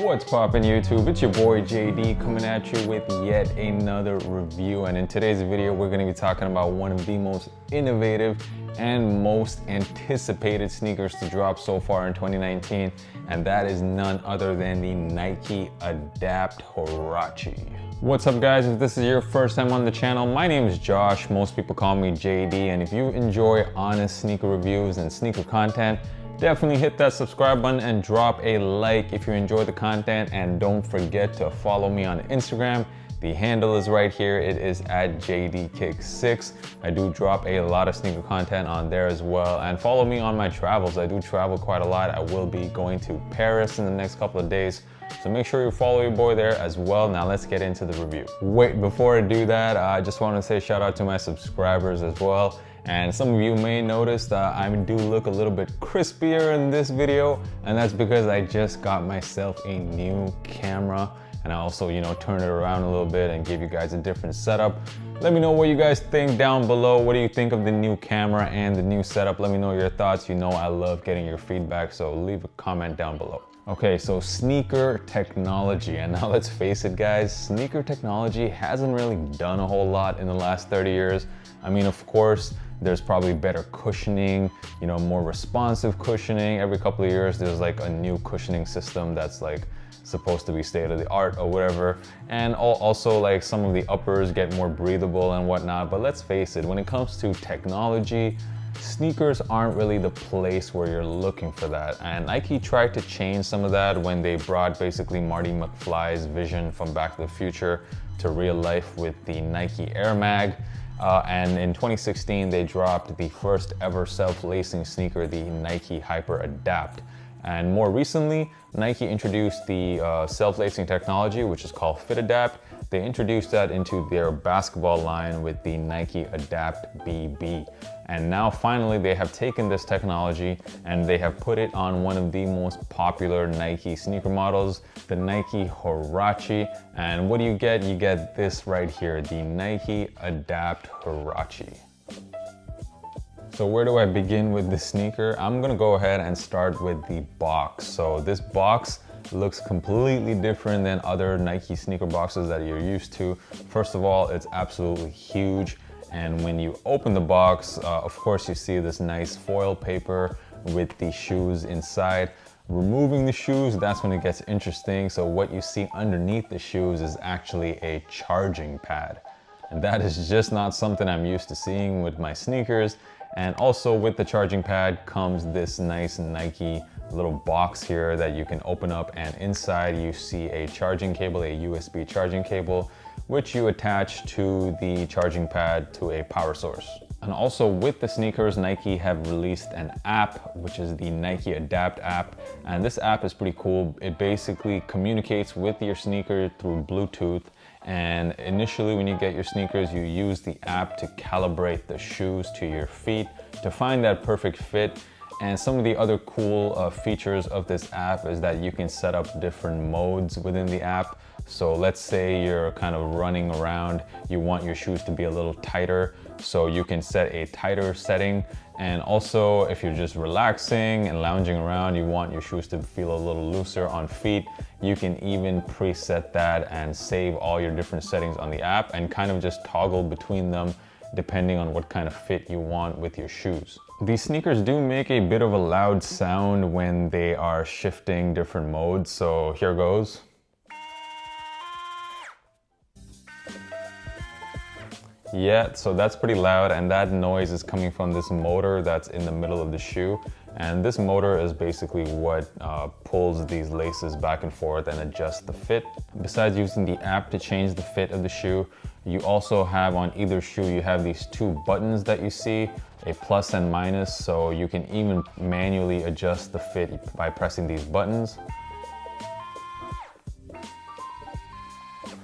What's poppin' YouTube? It's your boy JD coming at you with yet another review, and in today's video we're going to be talking about one of the most innovative and most anticipated sneakers to drop so far in 2019, and that is none other than the Nike Adapt Huarache. What's up guys? If this is your first time on the channel, my name is Josh. Most people call me JD, and if you enjoy honest sneaker reviews and sneaker content, definitely hit that subscribe button and drop a like if you enjoy the content, and don't forget to follow me on Instagram. The handle is right here. It is at JDKick6. I do drop a lot of sneaker content on there as well, and follow me on my travels. I do travel quite a lot. I will be going to Paris in the next couple of days, so make sure you follow your boy there as well. Now let's get into the review. Wait, before I do that, I just want to say shout out to my subscribers as well. And some of you may notice that I do look a little bit crispier in this video, and that's because I just got myself a new camera, and I also, turned it around a little bit and gave you guys a different setup. Let me know what you guys think down below. What do you think of the new camera and the new setup? Let me know your thoughts. I love getting your feedback, so leave a comment down below. Okay, so sneaker technology, and now let's face it guys, sneaker technology hasn't really done a whole lot in the last 30 years. I mean, of course, there's probably better cushioning, more responsive cushioning. Every couple of years, there's like a new cushioning system that's like supposed to be state of the art or whatever. And also like some of the uppers get more breathable and whatnot. But let's face it, when it comes to technology, sneakers aren't really the place where you're looking for that. And Nike tried to change some of that when they brought basically Marty McFly's vision from Back to the Future to real life with the Nike Air Mag. And in 2016, they dropped the first ever self-lacing sneaker, the Nike Hyper Adapt. And more recently, Nike introduced the self-lacing technology, which is called Fit Adapt. They introduced that into their basketball line with the Nike Adapt BB. And now finally they have taken this technology and they have put it on one of the most popular Nike sneaker models, the Nike Huarache. And what do you get? You get this right here, the Nike Adapt Huarache. So where do I begin with the sneaker? I'm gonna go ahead and start with the box. So this box looks completely different than other Nike sneaker boxes that you're used to. First of all, it's absolutely huge. And when you open the box, of course you see this nice foil paper with the shoes inside. Removing the shoes, that's when it gets interesting. So what you see underneath the shoes is actually a charging pad. And that is just not something I'm used to seeing with my sneakers. And also with the charging pad comes this nice Nike little box here that you can open up, and inside you see a charging cable, a USB charging cable, which you attach to the charging pad to a power source. And also with the sneakers, Nike have released an app, which is the Nike Adapt app. And this app is pretty cool. It basically communicates with your sneaker through Bluetooth. And initially when you get your sneakers, you use the app to calibrate the shoes to your feet to find that perfect fit. And some of the other cool features of this app is that you can set up different modes within the app. So let's say you're kind of running around, you want your shoes to be a little tighter, so you can set a tighter setting. And also if you're just relaxing and lounging around, you want your shoes to feel a little looser on feet, you can even preset that and save all your different settings on the app and kind of just toggle between them depending on what kind of fit you want with your shoes. These sneakers do make a bit of a loud sound when they are shifting different modes, so here goes. Yeah, so that's pretty loud, and that noise is coming from this motor that's in the middle of the shoe. And this motor is basically what pulls these laces back and forth and adjusts the fit. Besides using the app to change the fit of the shoe, you also have on either shoe, you have these two buttons that you see, a plus and minus, so you can even manually adjust the fit by pressing these buttons.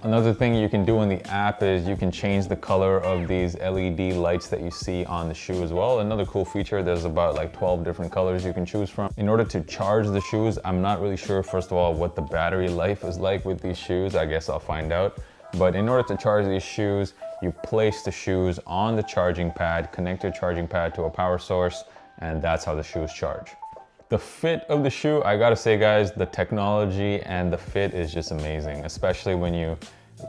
Another thing you can do in the app is you can change the color of these LED lights that you see on the shoe as well. Another cool feature, there's about like 12 different colors you can choose from. In order to charge the shoes, I'm not really sure, first of all, what the battery life is like with these shoes. I guess I'll find out. But in order to charge these shoes, you place the shoes on the charging pad, connect your charging pad to a power source, and that's how the shoes charge. The fit of the shoe, I gotta say guys, the technology and the fit is just amazing, especially when you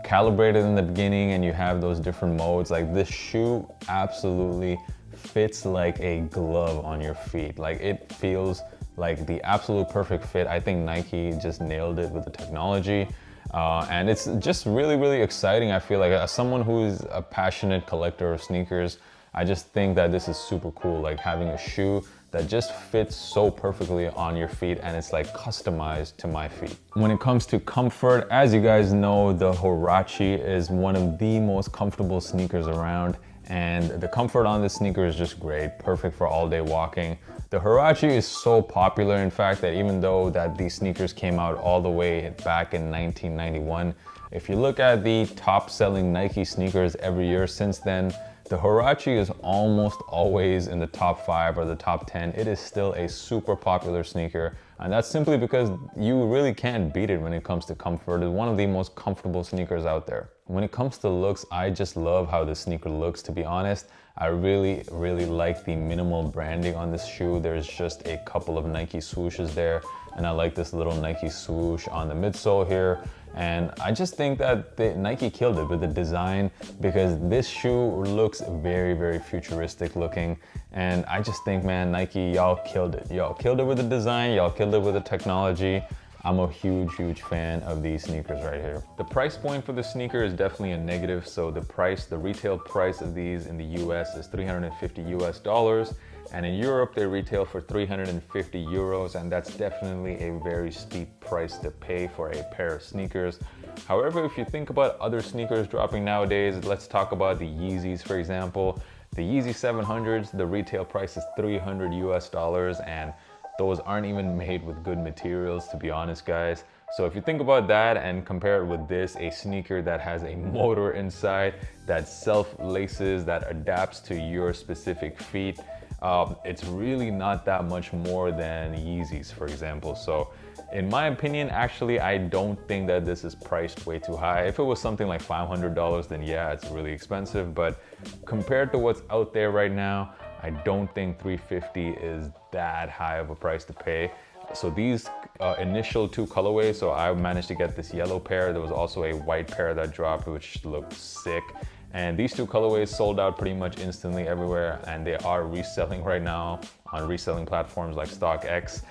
calibrate it in the beginning and you have those different modes. Like this shoe absolutely fits like a glove on your feet. Like it feels like the absolute perfect fit. I think Nike just nailed it with the technology. And it's just really, really exciting. I feel like as someone who's a passionate collector of sneakers, I just think that this is super cool, like having a shoe that just fits so perfectly on your feet and it's like customized to my feet. When it comes to comfort, as you guys know, the Huarache is one of the most comfortable sneakers around, and the comfort on this sneaker is just great, perfect for all day walking. The Huarache is so popular, in fact, that even though that these sneakers came out all the way back in 1991, if you look at the top selling Nike sneakers every year since then, the Huarache is almost always in the top 5 or the top 10. It is still a super popular sneaker, and that's simply because you really can't beat it when it comes to comfort. It's one of the most comfortable sneakers out there. When it comes to looks, I just love how the sneaker looks, to be honest. I really, really like the minimal branding on this shoe. There's just a couple of Nike swooshes there, and I like this little Nike swoosh on the midsole here. And I just think that Nike killed it with the design, because this shoe looks very, very futuristic looking. And I just think, man, Nike, y'all killed it. Y'all killed it with the design, y'all killed it with the technology. I'm a huge, huge fan of these sneakers right here. The price point for the sneaker is definitely a negative. So the retail price of these in the US is $350 US. And in Europe, they retail for 350 euros, and that's definitely a very steep price to pay for a pair of sneakers. However, if you think about other sneakers dropping nowadays, let's talk about the Yeezys, for example. The Yeezy 700s, the retail price is 300 US, and those aren't even made with good materials, to be honest, guys. So if you think about that and compare it with this, a sneaker that has a motor inside, that self-laces, that adapts to your specific feet, it's really not that much more than Yeezys, for example. So in my opinion, actually, I don't think that this is priced way too high. If it was something like $500, then yeah, it's really expensive. But compared to what's out there right now, I don't think 350 is that high of a price to pay. So these initial 2 colorways, so I managed to get this yellow pair. There was also a white pair that dropped, which looked sick. And these 2 colorways sold out pretty much instantly everywhere, and they are reselling right now on reselling platforms like StockX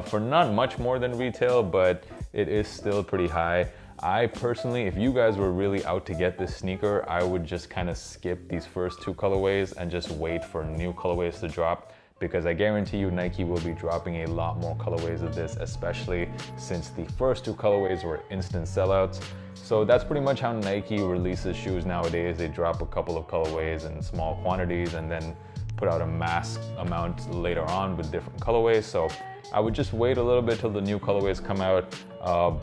for not much more than retail, but it is still pretty high. I personally, if you guys were really out to get this sneaker, I would just kind of skip these first 2 colorways and just wait for new colorways to drop, because I guarantee you Nike will be dropping a lot more colorways of this, especially since the first 2 colorways were instant sellouts. So that's pretty much how Nike releases shoes nowadays. They drop a couple of colorways in small quantities and then put out a mass amount later on with different colorways. So I would just wait a little bit till the new colorways come out.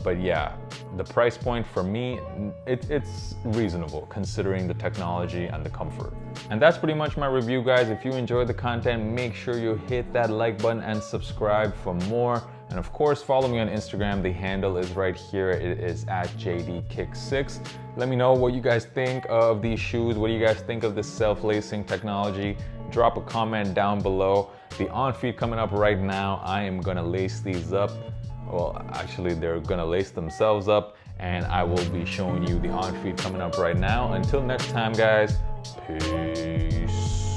But yeah, the price point for me, it's reasonable considering the technology and the comfort. And that's pretty much my review, guys. If you enjoyed the content, make sure you hit that like button and subscribe for more. And of course, follow me on Instagram. The handle is right here. It is at JDKick6. Let me know what you guys think of these shoes. What do you guys think of this self-lacing technology? Drop a comment down below. The on-feet coming up right now, I am gonna lace these up. Well, actually, they're gonna lace themselves up, and I will be showing you the on-feet coming up right now. Until next time, guys, peace.